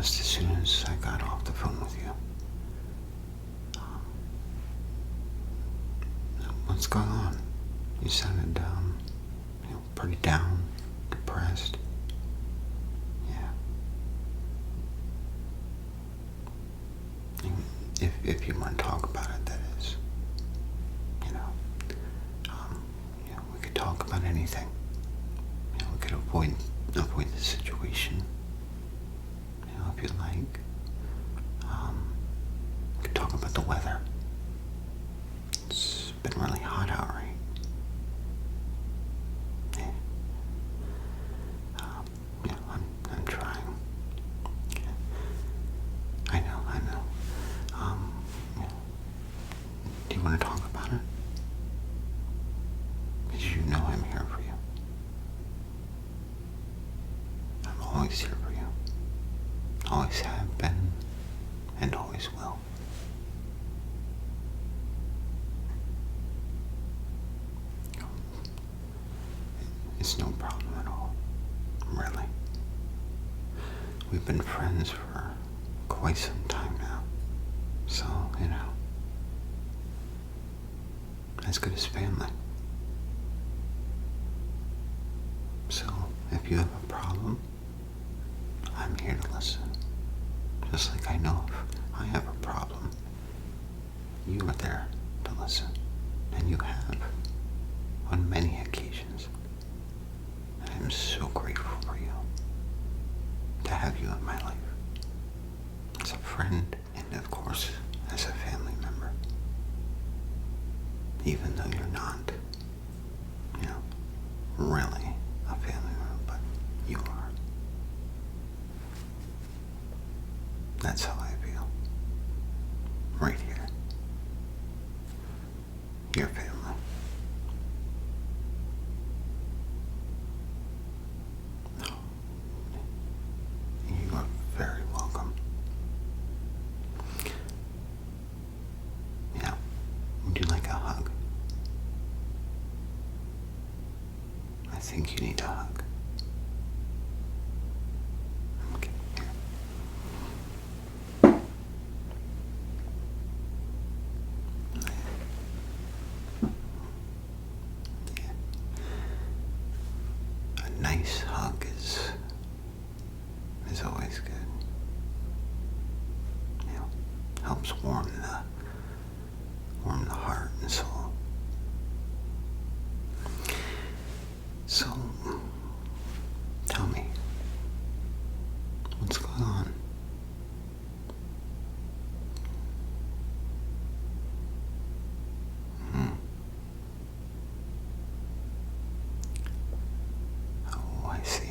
just as soon as I got off the phone with you. What's going on? You sounded, pretty down, depressed. Yeah. If you want to talk about it, that is. We could talk about anything. We could avoid the situation. If you like. We could talk about the weather. It's been really hot out, right? I'm trying. I know. Do you want to talk about it? Because you know I'm here for you. I'm always here for you. Always have been, and always will. It's no problem at all, really. We've been friends for quite some time now, so, as good as family. So, if you have a problem, I'm here to listen. Just like I know if I have a problem, you are there to listen. And you have, on many occasions. I'm so grateful for you, to have you in my life. As a friend, and of course, as a family member. Even though you're not, really a family member, but you are. That's how I feel. Right here. Your family. You are very welcome. Yeah. Would you like a hug? I think you need a hug. Okay, here. A nice hug is always good. Helps warm the heart and soul. So, tell me, what's going on? Oh, I see.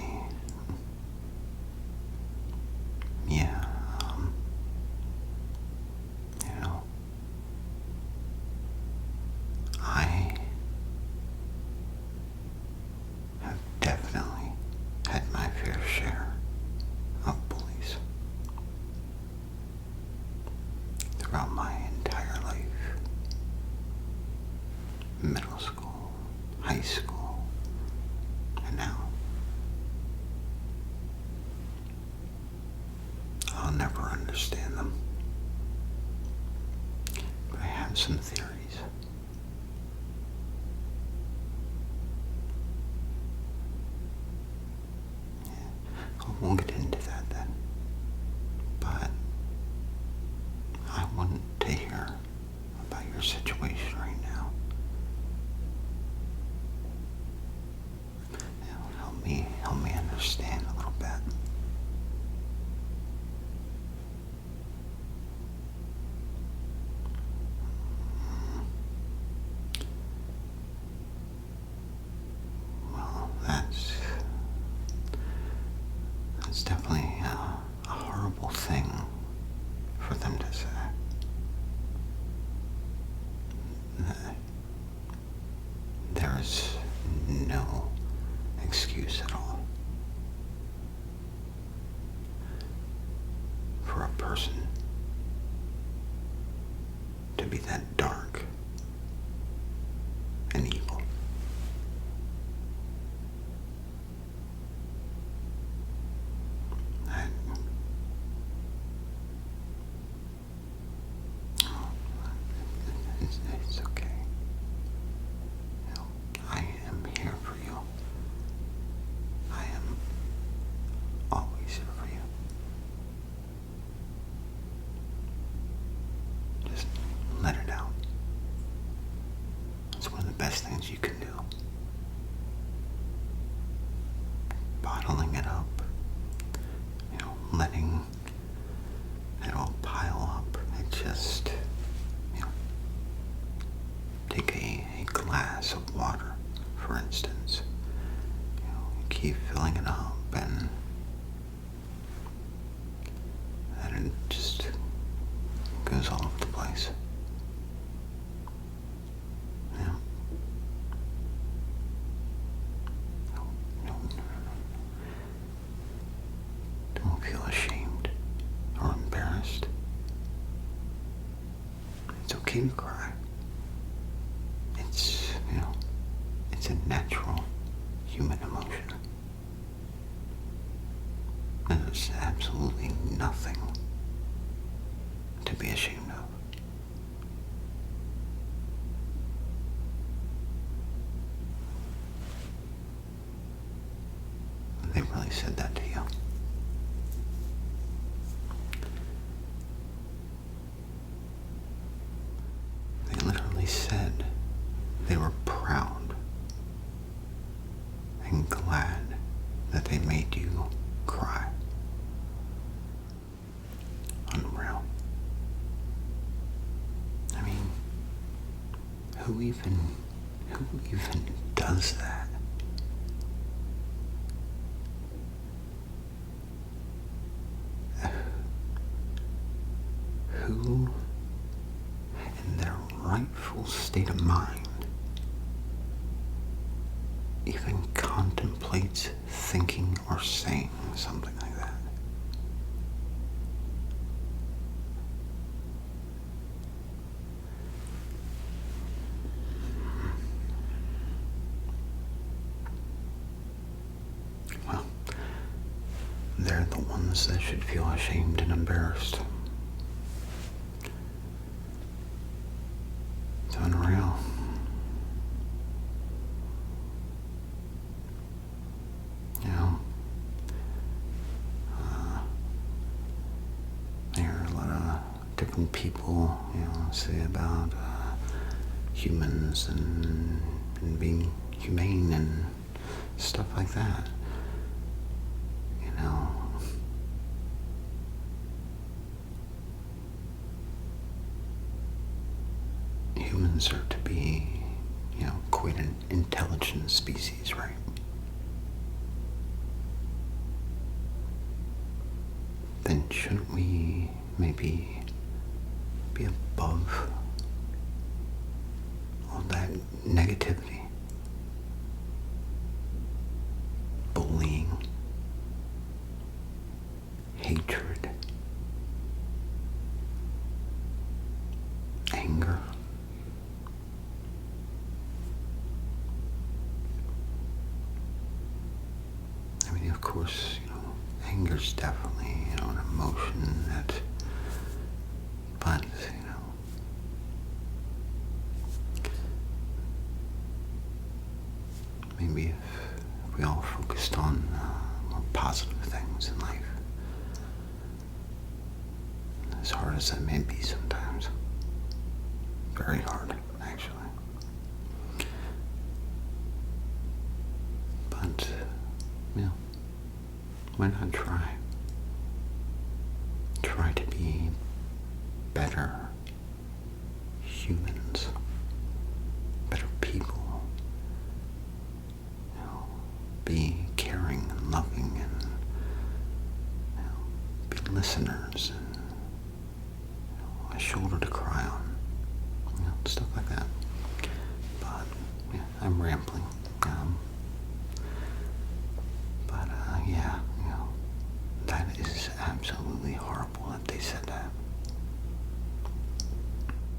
Yeah, I have definitely had my fair share of bullies throughout my entire life. Middle school, high school, and now. I'll never understand them. But I have some theories. We'll get into that then. But I want to hear about your situation right now. Help me understand a little bit. Well, that's definitely a horrible thing for them to say. There is no excuse at all for a person to be that dark and evil. letting it all pile up. It just, take a glass of water, for instance. You keep filling it up, and it just goes all over the place. Yeah. No. Don't feel ashamed or embarrassed. It's okay to cry. It's a natural human emotion. There's absolutely nothing to be ashamed of. They really said that to you. They literally said they were proud and glad that they made you cry. Unreal. I mean, who even does that? Who, in their rightful state of mind, even contemplates thinking or saying something like that? Well, they're the ones that should feel ashamed and embarrassed. It's unreal. I hear a lot of different people, say about humans and being humane and stuff like that. Humans are to be, quite an intelligent species, right? Then shouldn't we maybe be above all that negativity, bullying, hatred, anger? I mean, of course, anger's definitely, an emotion that, but, maybe if we all focused on more positive things in life, as hard as that may be sometimes, very hard, actually. But, why not try? Try to be better humans, better people. Be caring and loving and be listeners and a shoulder to cry on. Stuff like that. But I'm rambling. That is absolutely horrible that they said that.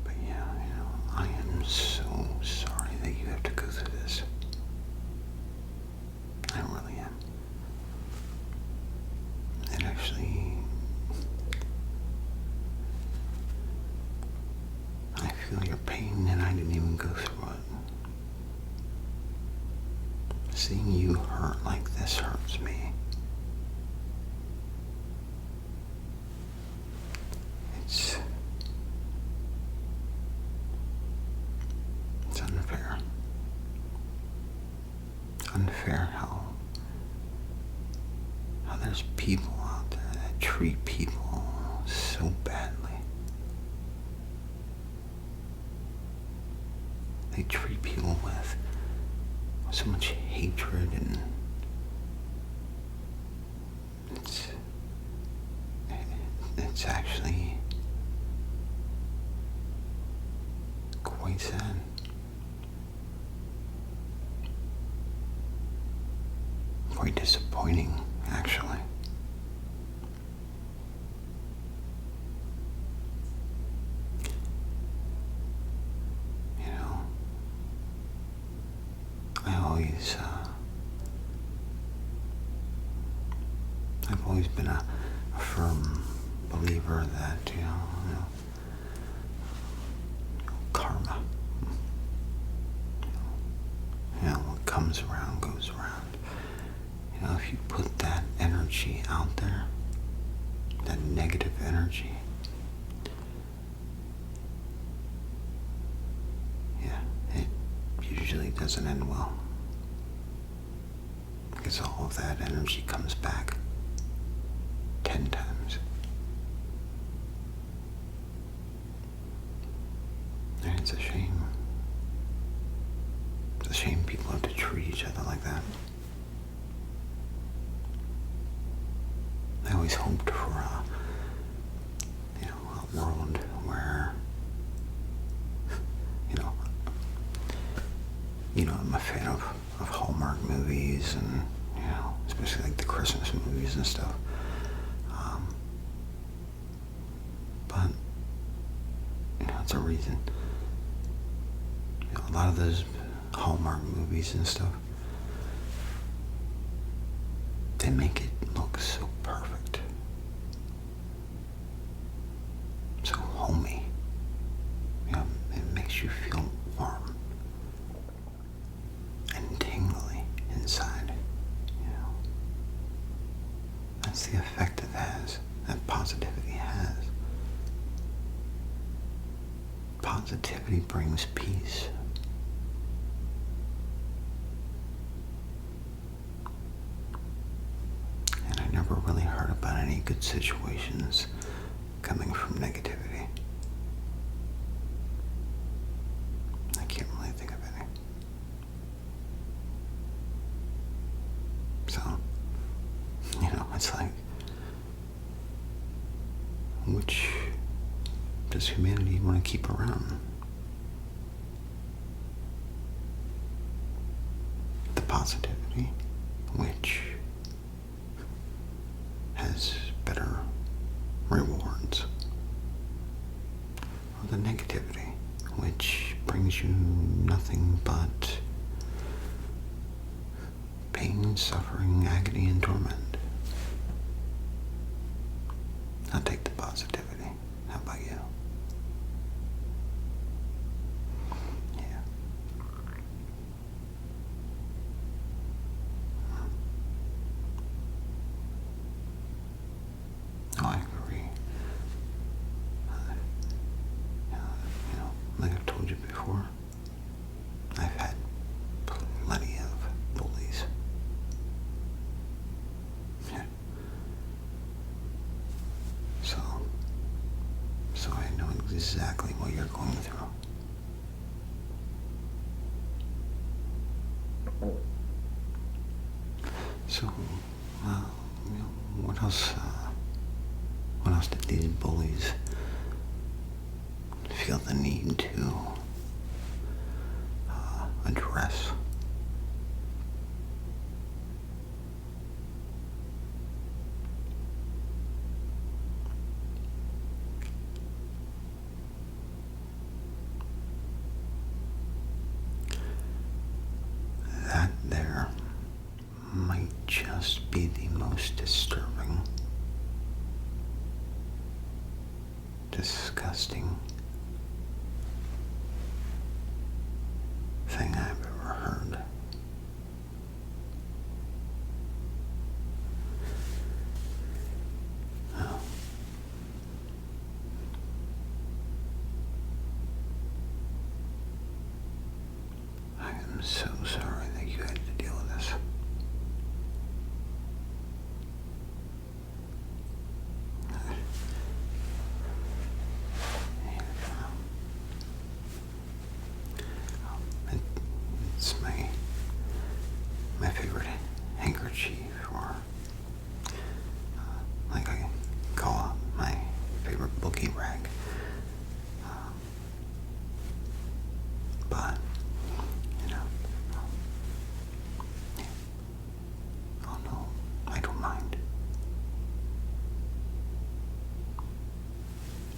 But I am so sorry that you have to go through this. I really am. It actually, I feel your pain and I didn't even go through it. Seeing you hurt like this hurts me. It's unfair. Unfair how there's people out there that treat people so badly. They treat people with so much hatred, and it's actually quite sad. Quite disappointing, actually. You know, I've always been a firm believer that, karma, what comes around goes around. If you put that energy out there, that negative energy, it usually doesn't end well. Because all of that energy comes back 10 times. And it's a shame. It's a shame people have to treat each other like that. I always hoped for a world where, I'm a fan of Hallmark movies, and, especially like the Christmas movies and stuff. But, it's a reason. A lot of those Hallmark movies and stuff, they make it look so perfect. So homey. It makes you feel warm and tingly inside. That's the effect it has, that positivity has. Positivity brings peace. And I never really heard about any good situations coming from negativity. I can't really think of any. So, it's like, which does humanity want to keep around? The positivity, which has better rewards, or the negativity, which brings you nothing but pain, suffering, agony, and torment? I'll take the positivity. How about you? Yeah. No, I agree. Like I've told you before, I've had plenty of bullies. Yeah. So I know exactly what you're going through. So, what else did these bullies feel the need to address? That there might just be the most disturbing, disgusting thing I've ever heard. Oh. I am so sorry that you had to deal with this. favorite handkerchief, or like I call it my favorite bookie rag. But, oh no, I don't mind.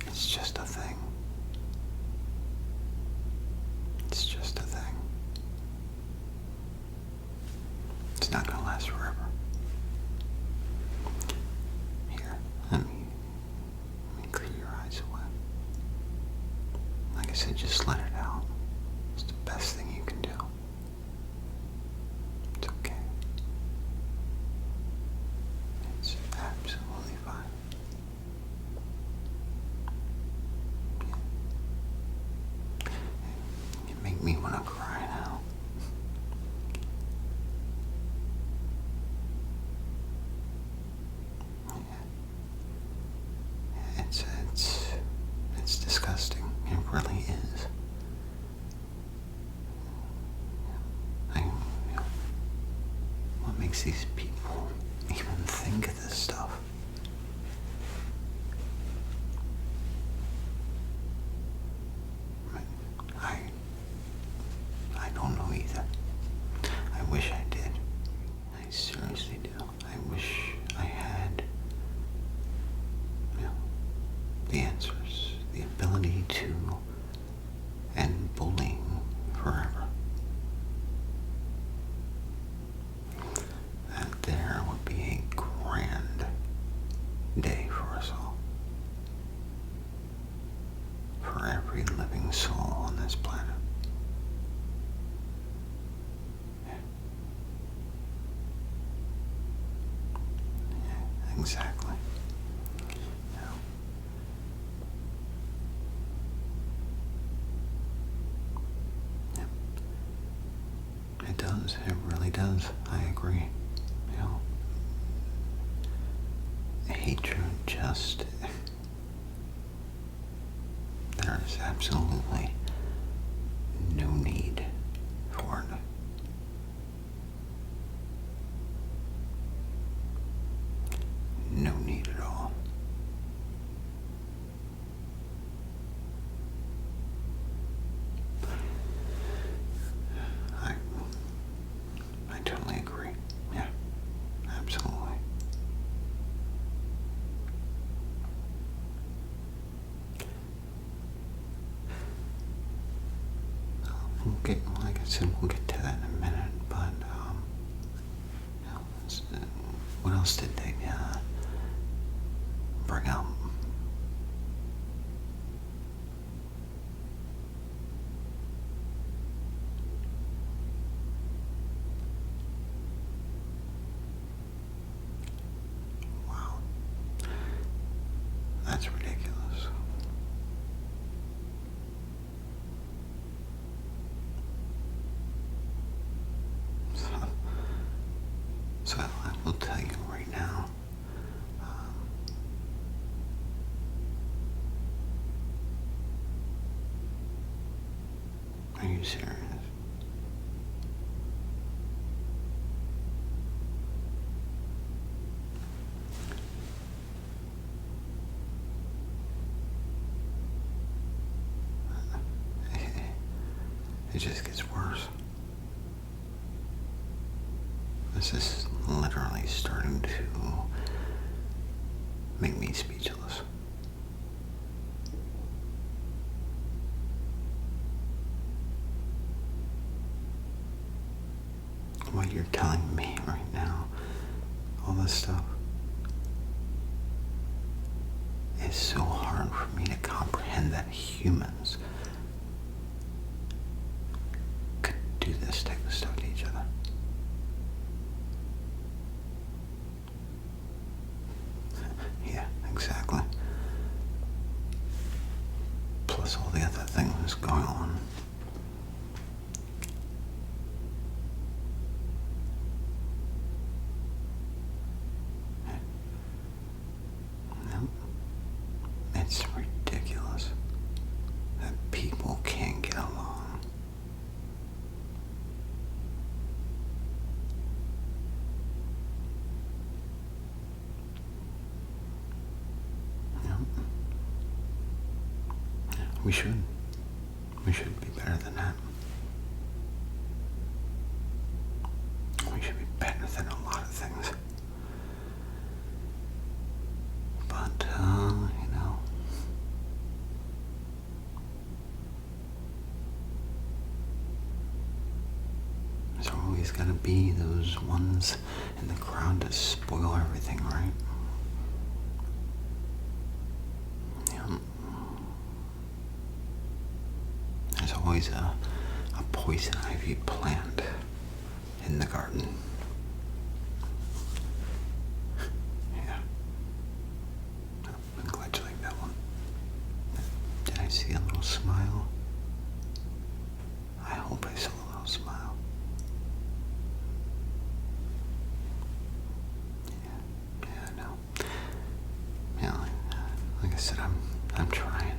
It's just a thing. It's just a thing. It's not gonna last forever. Here, let me clear your eyes away. Like I said, just let it out. It's the best thing you can do. It's okay. It's absolutely fine. You make me want to cry now. It's disgusting. It really is. What makes these people even think of this stuff? I don't know either. I wish I did. I seriously do. I wish I had, the answers, the ability to end bullying forever. That there would be a grand day for us all. For every living soul on this planet. Yeah, exactly. It does. It really does. I agree. Hatred just... There is absolutely no need for it. No need at all. I totally agree. Yeah, absolutely. Like I said, we'll get to that in a minute, but, what else did they, bring out? Wow. That's ridiculous. So I will tell you right now, are you serious? It just gets worse. This is literally starting to make me speechless. What you're telling me right now, all this stuff, is so hard for me to comprehend that humans could do this type of stuff to each other. Yeah, exactly. Plus all the other things going on. It's ridiculous that people can't get along. We should. We should be better than that. We should be better than a lot of things. But, there's always gotta be those ones in the crowd to spoil everything, right? Yeah. There's always a poison ivy plant in the garden. Yeah. I'm glad you like that one. Did I see a little smile? I hope I saw a little smile. Yeah, I know. Yeah, like I said, I'm trying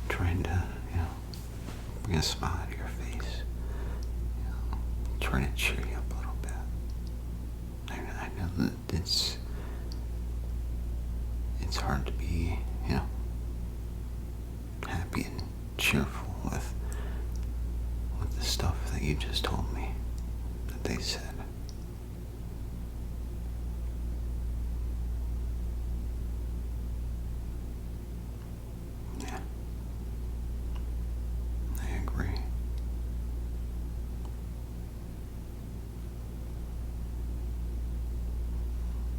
to, bring a smile to your face. Trying to cheer you up a little bit. I know that it's hard to be, happy and cheerful with the stuff that you just told me that they said. Yeah. I agree.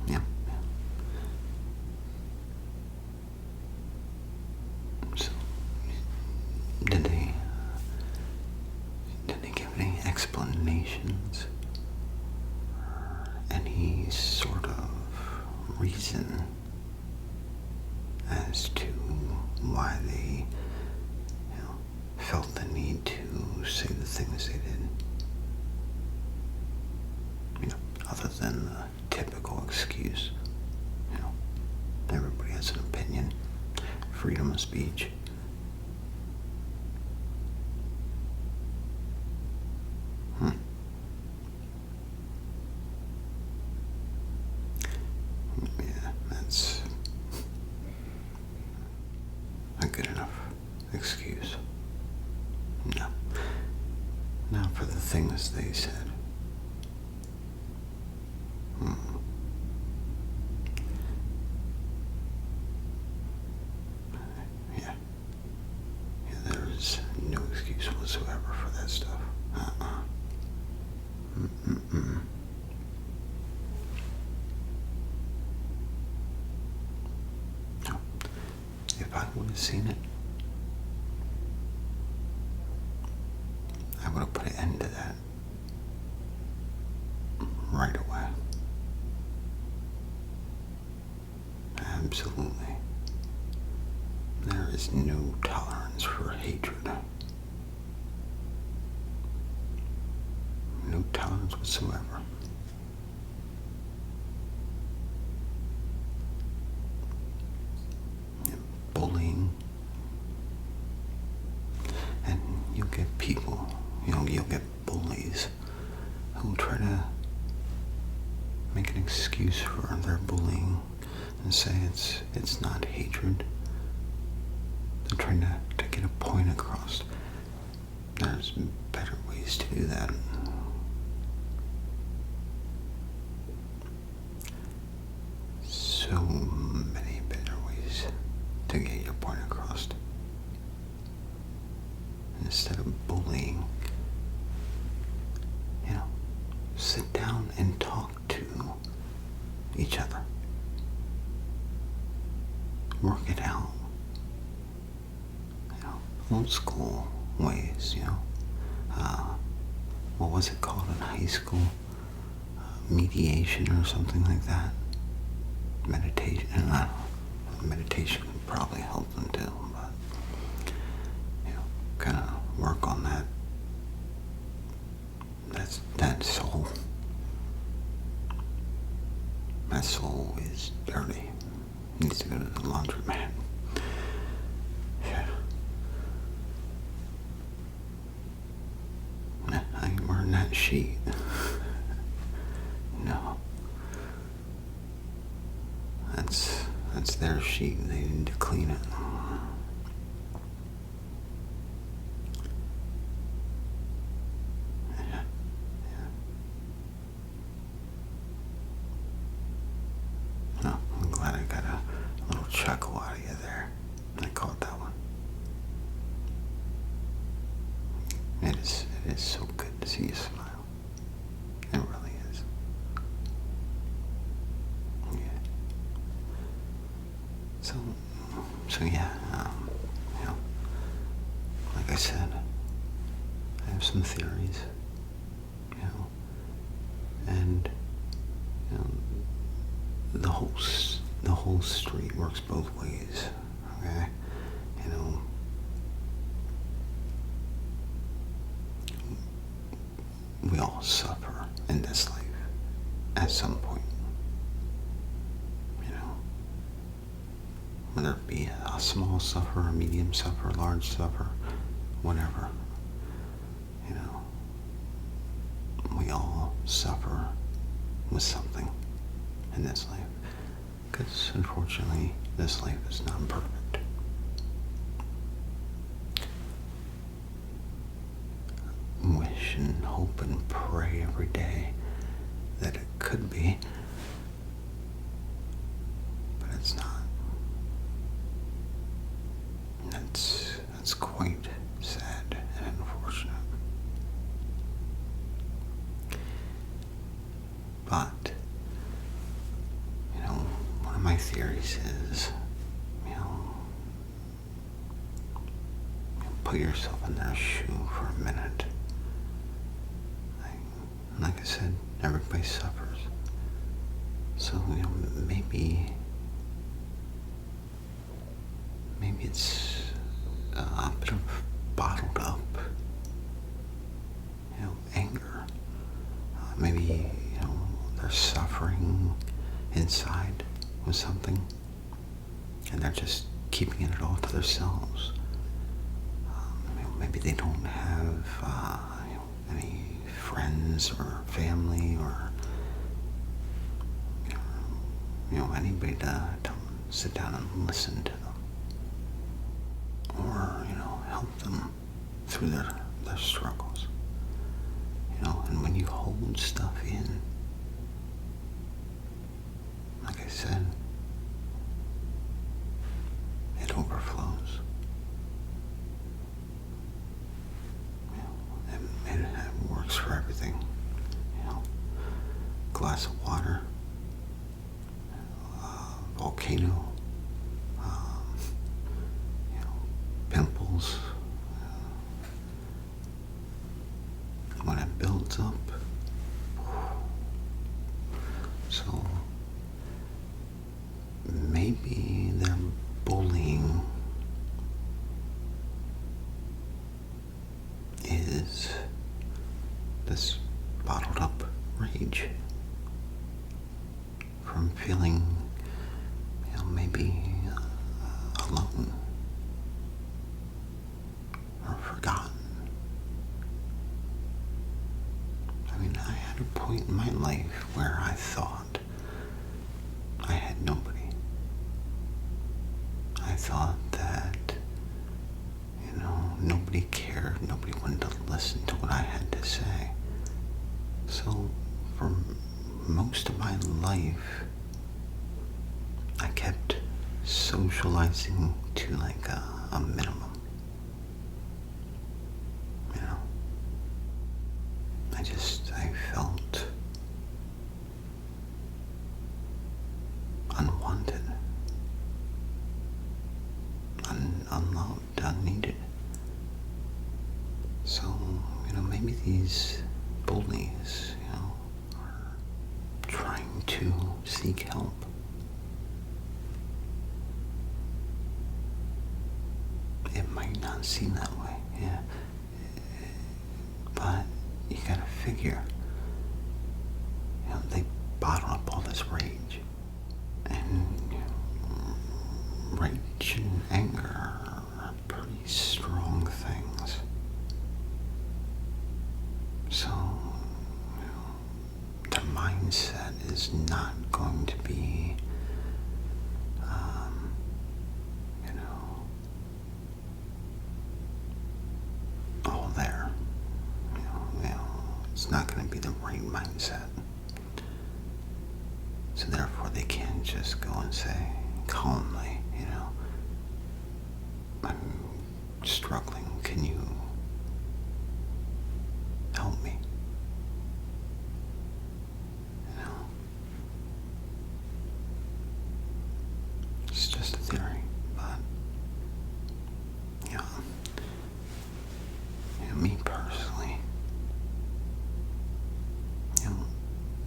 Yeah. So, did they give any explanations or any sort of reason as to why they, felt the need to say the things they did? Other than the typical excuse. Everybody has an opinion. Freedom of speech. Yeah, that's a good enough excuse. No. Now for the things they said. Yeah. Yeah, there is no excuse whatsoever for that stuff. No. If I would have seen it, I would have put an end to that right away. Absolutely. There is no tolerance for hatred. No tolerance whatsoever. Bullying. And you'll get people, you'll get bullies who try to make an excuse for their bullying and say it's not hatred. They're trying to get a point across. There's better ways to do that. So many better ways to get your point across. Instead of bullying, sit down and talk to each other. Work it out. Old school ways, what was it called in high school? Mediation or something like that. Meditation, meditation would probably help them too, but, kind of work on that. That soul. That soul is dirty. Needs to go to the laundromat. Yeah. I ain't wearing that sheet. No. That's their sheet. They need to clean it. chuckle out of you there. I caught that one. It is so good to see you smile. It really is. Yeah. So yeah, like I said, I have some theories, and the whole street works both ways. Okay, we all suffer in this life at some point. Whether it be a small suffer, a medium suffer, a large suffer, whatever. We all suffer with something in this life. Because unfortunately, this life is not perfect. Wish and hope and pray every day that it could be, but it's not. That's quite sad and unfortunate. But, one of my theories is, put yourself in their shoe for a minute. Like I said, everybody suffers. So, maybe it's a bit of bottled up, anger. Maybe, they're suffering inside with something, and they're just keeping it all to themselves. Maybe they don't have any friends or family or anybody to sit down and listen to them, or help them through their struggles. And when you hold stuff in, like I said, it overflows. It works for everything. Glass of water, volcano, pimples. When it builds up. So maybe their bullying is this bottled up rage from feeling, maybe alone or forgotten. I had a point in my life where I thought I had nobody. I thought that, nobody cared, nobody wanted to listen to what I had to say. So, for most of my life, I kept socializing to like a minimum. I felt unwanted, unloved, unneeded. So, maybe these bullies, are trying to seek help. It might not seem that way, but you gotta figure, they bottle up all this rage, and rage and anger are pretty strong things. So, their mindset is not going to be, all there. It's not going to be the right mindset. So therefore they can't just go and say, calmly, I'm struggling. Can you help me? It's just a theory, but, me personally,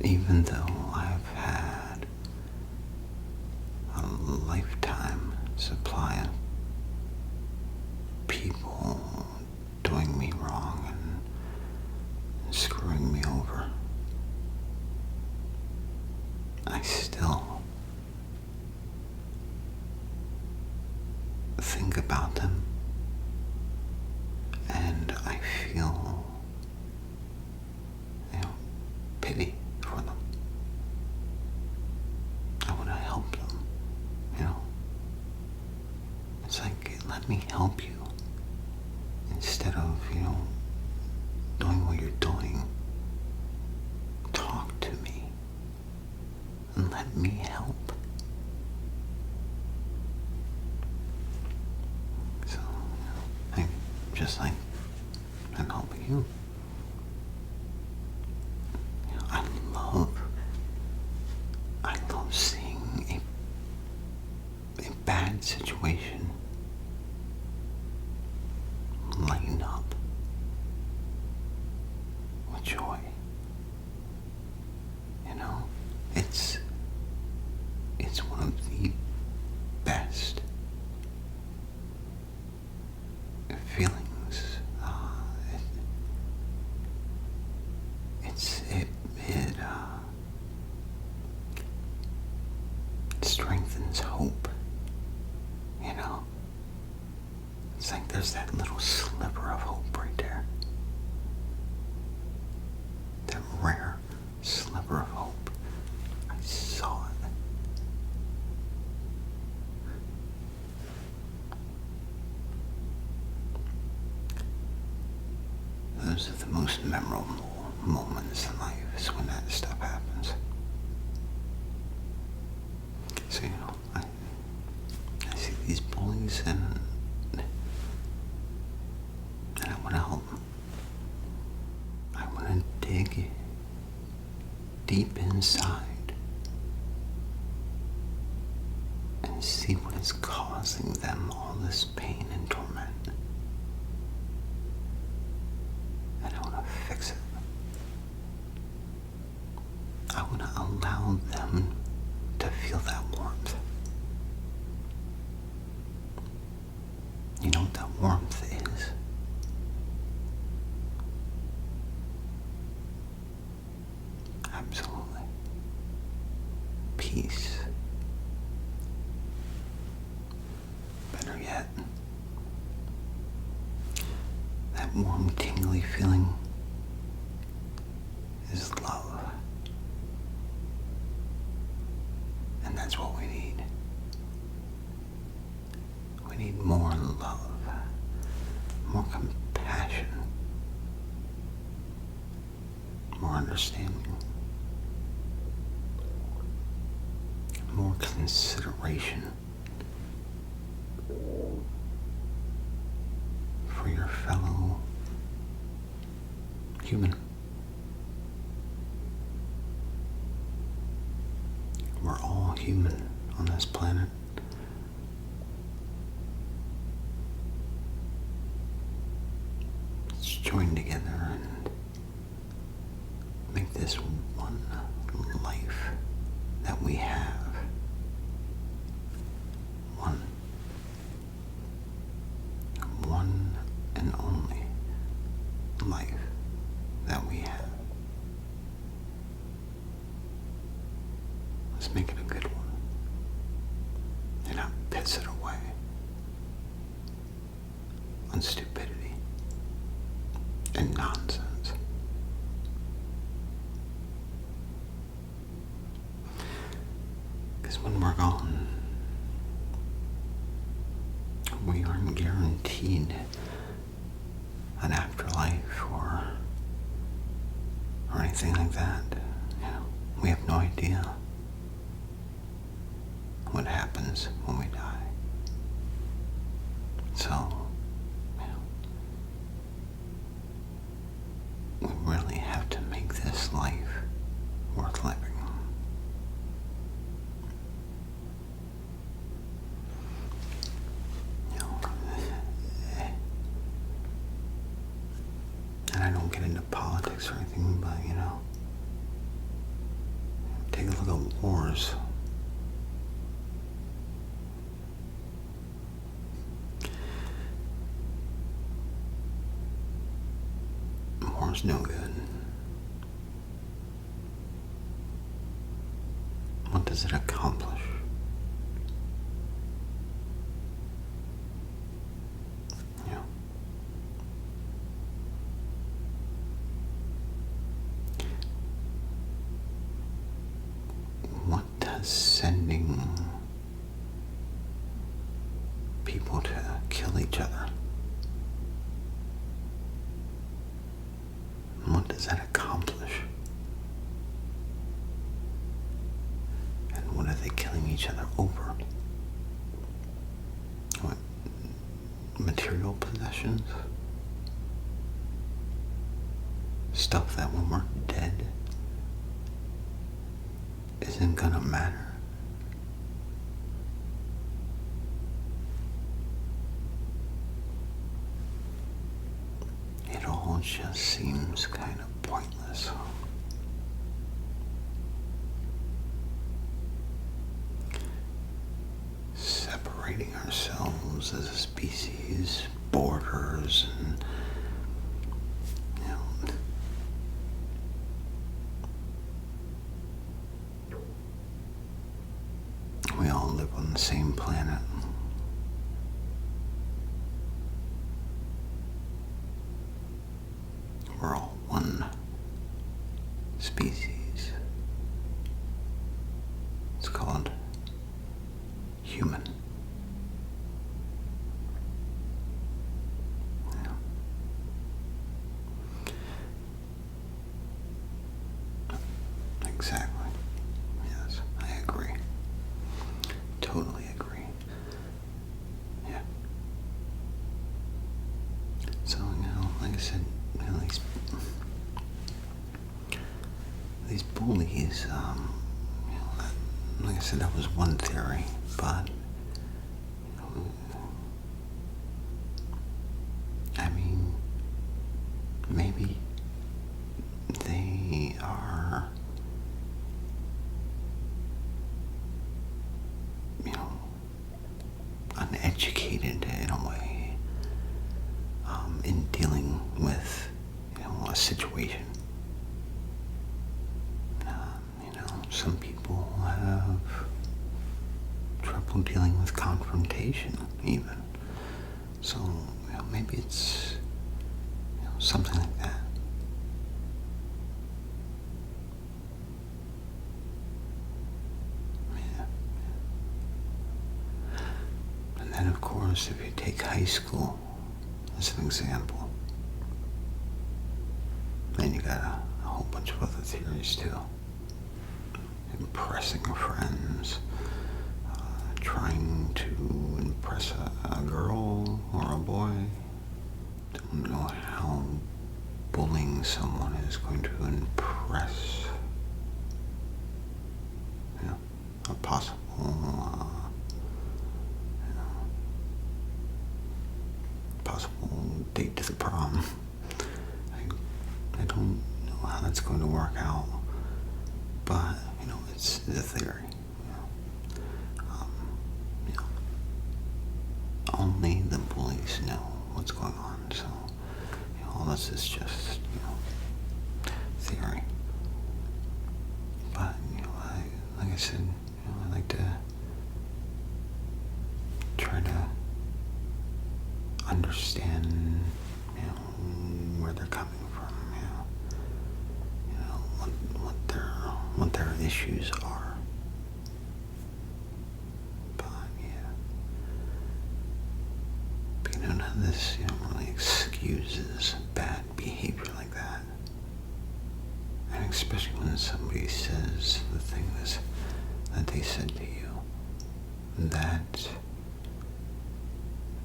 even though I've had a lifetime supply of people doing me wrong and screwing me over, I still think about them, and I feel, pity for them. I want to help them, It's like, let me help you, instead of, doing what you're doing. Talk to me, and let me help. So, just like I'm helping you. I love seeing a bad situation lighten up with joy. It's one of the best feelings. It strengthens hope. It's like there's that little sliver of hope right there. That rare sliver of hope. I saw it. Those are the most memorable moments in life, is when that stuff happens. So, I see these bullies and I want to help them. I want to dig deep inside and see what is causing them all this pain and torment. And I want to fix it. I want to allow them to feel that warmth. You know what that warmth is? Absolutely. Peace. Better yet, that warm, tingly feeling is love. And that's what we need. We need more love, more compassion, more understanding, more consideration for your fellow human. We're all human on this planet. Let's join together and make this one life that we have. One and only life that we have. Let's make it a good one and not piss it away on stupidity and nonsense. Because when we're gone, we aren't guaranteed an afterlife or anything like that. We have no idea what happens flipping. You know, and I don't get into politics or anything, but you know, take a look at wars. War's no good. What does it accomplish? You know, what does sending people to kill each other, what does that accomplish? And what are they killing each other over? What? Material possessions? Stuff that when we're dead isn't gonna matter? It all just seems kind of pointless. Separating ourselves as a species, borders, and you know, we all live on the same planet. We're all one species. It's called human. Yeah. Exactly. Yes, I agree. Totally agree. Yeah. So, you know, like I said, you know, these bullies, you know, like I said, that was one theory, but I mean, maybe they are, you know, uneducated in a way, in dealing with, you know, a situation. You know, some people have trouble dealing with confrontation, even. So, you know, maybe it's, you know, something like that. Yeah. And then, of course, if you take high school as an example, then you got a whole bunch of other theories too. Impressing friends, trying to impress a girl or a boy. Don't know how bullying someone is going to impress, you know, a possible, you know, possible date to the prom. I don't know how that's going to work out, but you know, it's a theory. You know, only the bullies know what's going on. So, you know, all this is just, you know, theory. But you know, like I said, you know, I like to try to understand, you know, where they're coming from. You know, what their issues are. But yeah, but you know, none of this, you know, really excuses bad behavior like that. And especially when somebody says the things that they said to you, that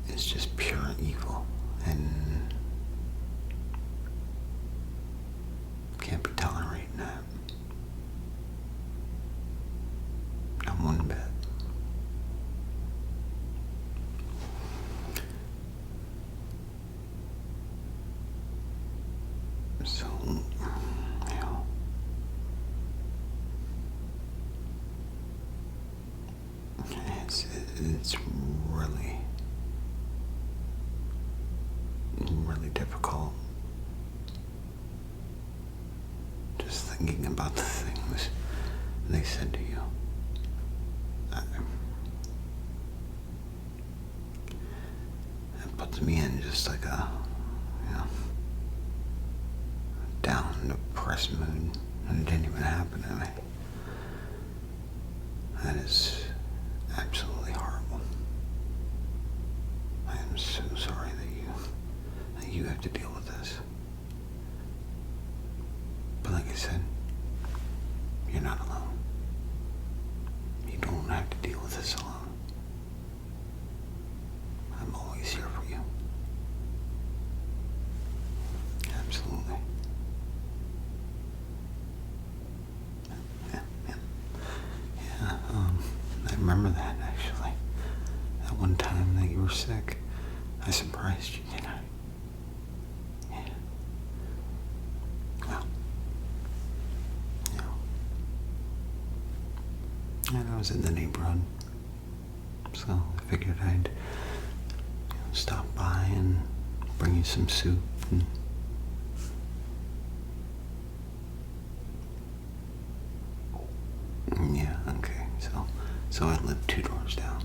is just pure evil and can't be tolerating that. So, you know, it's really, really difficult just thinking about the things they said to you. It puts me in just like a, you know, down, depressed mood, and it didn't even happen to me. That is absolutely horrible. I am so sorry that you have to deal with this. But like I said, you're not alone. You don't have to deal with this alone. I'm always here for you. Absolutely. Yeah, I remember that actually. That one time that you were sick, I surprised you, didn't I? Yeah. Well, and I was in the neighborhood, so I figured I'd stop by and bring you some soup. And yeah, okay. So I live 2 doors down,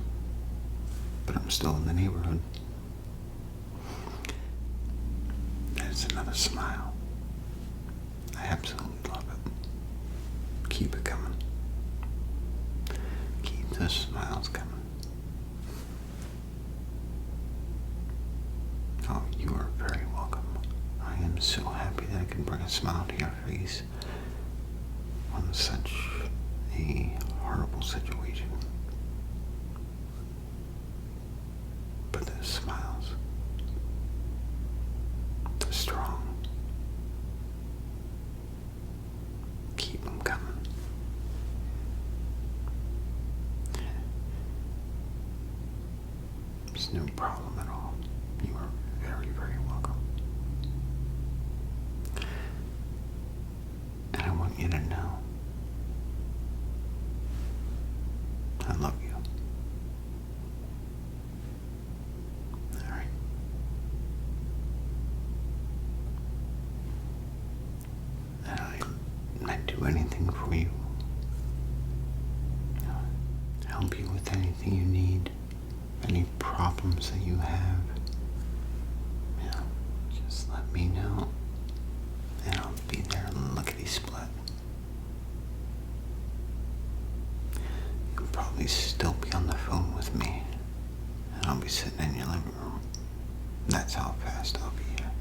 but I'm still in the neighborhood. There's another smile. I absolutely love it. Keep it coming. Keep those smiles coming. Oh, you are very welcome. I am so happy that I can bring a smile to your face on such a horrible situation. But those smiles, they're strong. Keep them coming. It's no problem at all. You are very, very welcome. And I want you to know I love you. Alright. And I'd do anything for you. Help you with anything you need. Any problems that you have. Just let me know. And I'll be there lickety-split. You'll probably still be on the phone with me. And I'll be sitting in your living room. That's how fast I'll be here.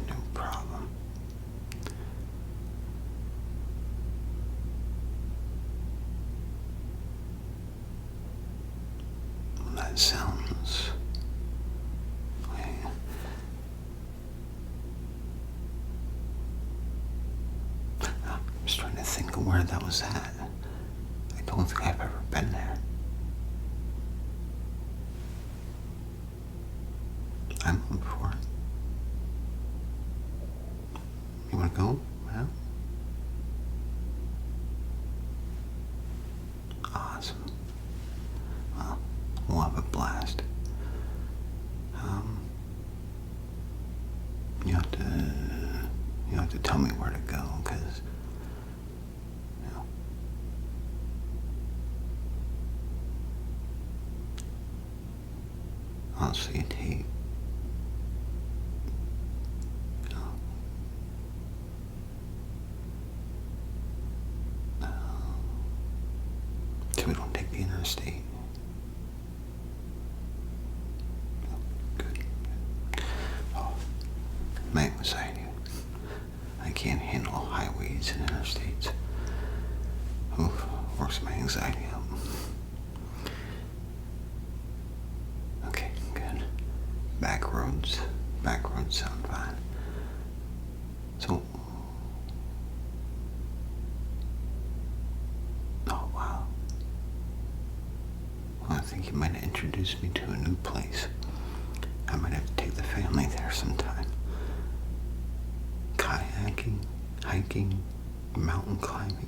No problem. Well, that sounds... I'm just trying to think of where that was at. I don't think I've ever been there. I'm up for it. You wanna go? Yeah? Awesome. Well, we'll have a blast. You have to tell me where to go, because I'll see a tape. So we don't take the interstate. Good. Oh, my anxiety. I can't handle highways and interstates. Oof, works my anxiety up. Okay, good. Back roads sound fine. So, oh wow. introduce me to a new place. I might have to take the family there sometime. Kayaking, hiking, mountain climbing.